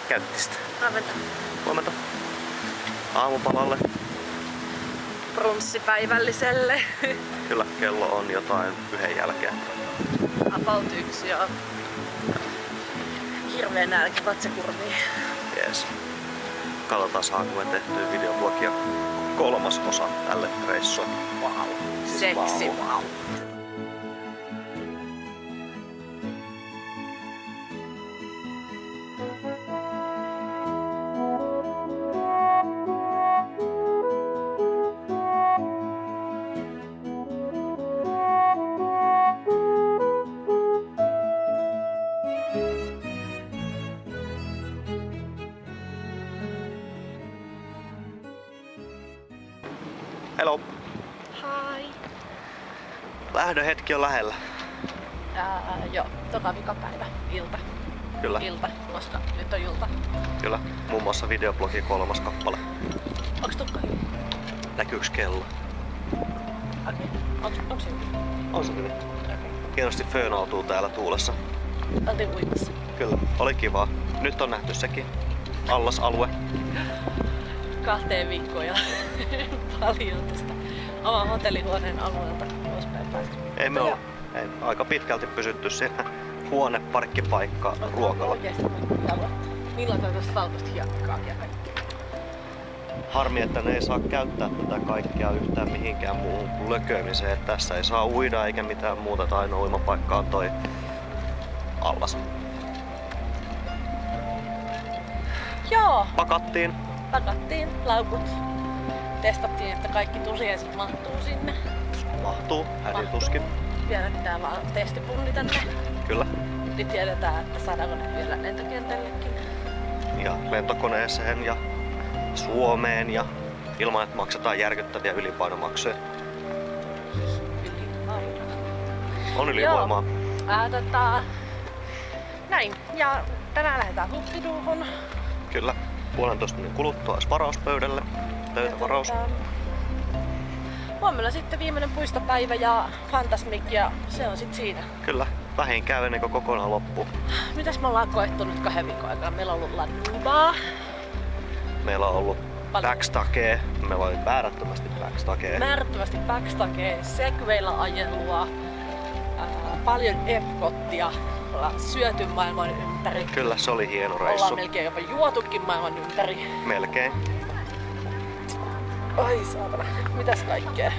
Käyttistä. Huomenta. Huomenta. Aamupalalle. Brunssipäivälliselle. Kyllä, kello on jotain 1 jälkeen. About 1 joo. Hirveen nälkä vatsakurmiin. Jees. Katsotaan saanko me tehtyä videoblogia 3. osa tälle reissulle. Wow. Seksi. Wow. Hello. Hi. Lähdön hetki on lähellä. Joo, toka vikapäivä. Ilta. Kyllä. Ilta, koska nyt on ilta. Kyllä. Muun muassa videoblogi 3. kappale. Onks tukka hyvin? Näkyykö kello? Okei. Onks se hyvin? On se hyvin. Okei. Hienosti föönautuu täällä tuulessa. Oltiin uimassa. Kyllä. Oli kivaa. Nyt on nähty sekin. Allasalue. 2 viikkoon ja paljon tästä oman hotellihuoneen alueelta poispäin päästä. Ei me ole aika pitkälti pysytty siinä huone, parkkipaikka, ruokalla. Oikeesti aloittaa. Milloin tästä valkoista hiekkaa ja kaikki? Harmi, että ne ei saa käyttää tätä kaikkea yhtään mihinkään muuhun kuin lököimiseen. Tässä ei saa uida eikä mitään muuta, tai ainoa uimapaikka on toi allas. Joo! Pakattiin. Pakattiin laukut. Testattiin, että kaikki tuliaiset mahtuu sinne. Mahtuu, hädituskin. Vielä pitää vaan testipunni tänne. Kyllä. Nyt tiedetään, että saadaanko ne vielä lentokentällekin. Ja lentokoneeseen ja Suomeen ja ilman, että maksetaan järkyttäviä ylipainomaksuja. On ylivoimaa. Näin. Ja tänään lähdetään Huppiduuhun. Kyllä. 1,5 tunnin kuluttua olisi varauspöydälle. Pöytävaraus. Huomenna sitten viimeinen puistopäivä ja Fantasmic ja se on sitten siinä. Kyllä. Vähin käy ennen kuin kokonaan loppuu. Mitäs me ollaan koettu nyt 2 viikon aikana? Meillä on ollut Ladubaa. Meillä on ollut backstagea. Meillä oli määrättömästi backstagea. Määrättömästi backstagea, segwaylla ajelua, paljon Epcottia. Ollaan syöty maailman ympäri. Kyllä, se oli hieno reissu. Ollaan melkein jopa juotukin maailman ympäri. Melkein. Ai saatana, mitäs kaikkea?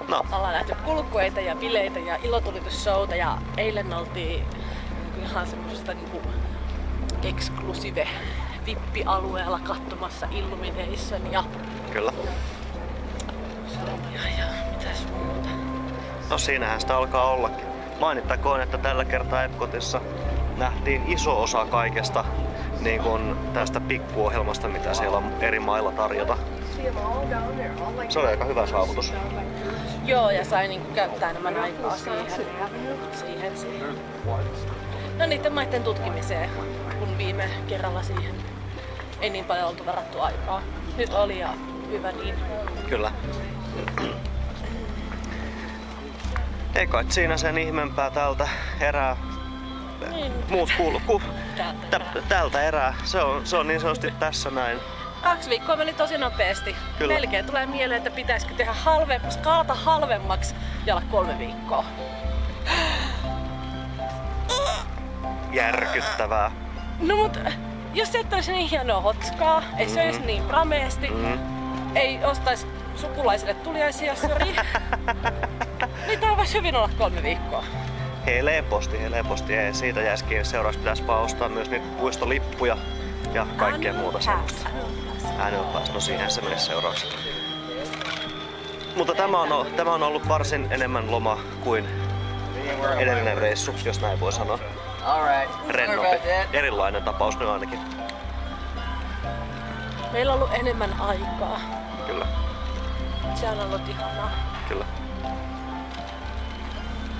No. Ollaan nähty kulkueita ja bileitä ja ilotulitusshowta ja eilen oltiin ihan semmosesta niinku exclusive vippialueella katsomassa Illumination ja... Kyllä. Ja mitäs muuta? No siinähän sitä alkaa ollakin. Mainittakoon, että tällä kertaa Epcotissa nähtiin iso osa kaikesta niin kuin tästä pikkuohjelmasta, mitä siellä on eri mailla tarjota. Se oli aika hyvä saavutus. Joo, ja sai niinku käyttää enemmän aikaa siihen. No niiden maiden tutkimiseen, kun viime kerralla siihen ei niin paljon oltu varattu aikaa. Nyt oli ja hyvä niin. Kyllä. Ei kai siinä sen ihmeempää tältä erää. Niin. Muut kuuluu. Tältä erää. Se on niin sanotusti tässä näin. 2 viikkoa meni tosi nopeasti. Kyllä. Melkein tulee mieleen, että pitäisikö tehdä skaalata halvemmaksi ja olla 3 viikkoa. Järkyttävää. No mut, jos se olisi niin hienoa hotskaa, ei se olisi niin prameesti, ei ostais sukulaisille tuliaisia, sori. Niin tää voisi hyvin olla 3 viikkoa. Helposti. Ei siitä jäisi kiinni. Seuraavaksi pitäisi vaan ostaa myös niitä puistolippuja ja kaikkea muuta semmoista. Annual no siihen se menisi seuraavaksi. Mutta tämä on ollut varsin enemmän loma kuin edellinen reissu, jos näin voi sanoa. Rennompi. Erilainen tapaus nyt ainakin. Meillä on ollut enemmän aikaa. Kyllä. Se on ollut ihanaa. Kyllä.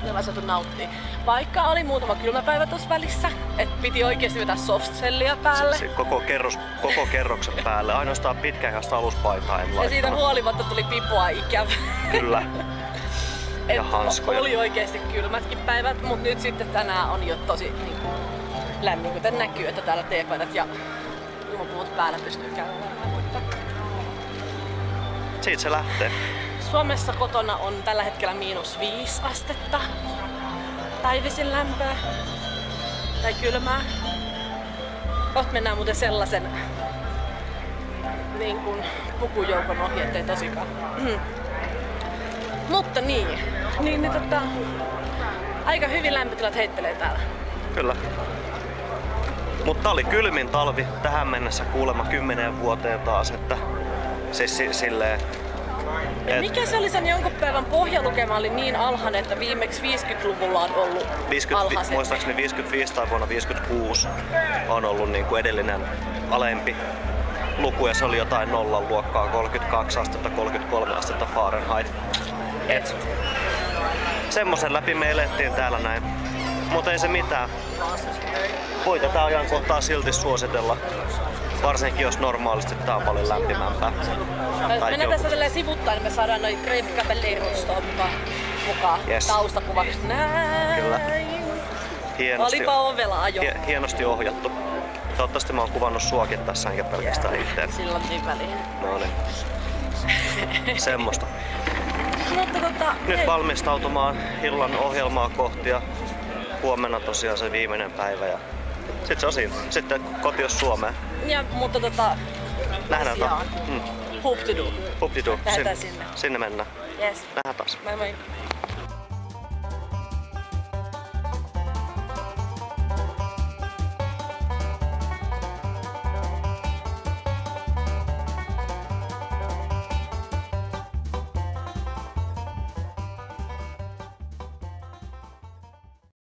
Ja mä saatu nauttia. Vaikka oli muutama kylmäpäivä tuossa välissä, että piti oikeesti vetää softsellia päälle. Koko kerroksen päälle. Ainoastaan pitkäikäistä aluspaitaa en laittanut. Ja siitä huolimatta tuli pipoa ikävä. Kyllä. Ja hanskoja. Oli oikeesti kylmätkin päivät, mutta nyt sitten tänään on jo tosi lämmin, kuten näkyy, että täällä teepaidat ja ilmapuvut päällä pystyy käymään. Mutta Siitä se lähtee. Suomessa kotona on tällä hetkellä -5 astetta. Päivisin lämpöä tai kylmää. Kohta mennään muuten sellaisen niin kuin pukujoukon ohi, ettei tosikaan. Mutta aika hyvin lämpötilat heittelee täällä. Kyllä. Mutta oli kylmin talvi tähän mennessä kuulemma 10 vuoteen taas, että siis silleen. Mikä se oli sen jonkun päivän pohjalukema oli niin alhainen, että viimeksi 50-luvulla on ollut alhaisempi? Muistaakseni 55 tai vuonna 56 on ollut niin kuin edellinen alempi luku ja se oli jotain nollan luokkaa, 32 astetta, 33 astetta Fahrenheit. Et semmosen läpi me elettiin täällä näin. Mutta ei se mitään. Voi tätä ajankohtaa silti suositella. Varsinkin jos normaalisti tää on paljon lämpimämpää. Mennään tässä tälleen sivuttain, niin me saadaan noin Crème Caballero mukaan Yes. taustakuvaksi. Näin. Kyllä. Olipa ovela ajo. Hienosti ohjattu. Toivottavasti mä oon kuvannut suakin tässä enkä pelkästään itteen. Silloin väliin. No niin. Semmosta. Mutta Nyt valmistautumaan illan ohjelmaa kohti ja huomenna tosiaan se viimeinen päivä ja sit se on siinä. Sitten kotios Suomeen. Ja, mutta Nähdään taas. Hoop to do. Hoop-de-doo. Lähdetään sinne. Sinne mennään. Yes. Nähdään taas. Moi moi.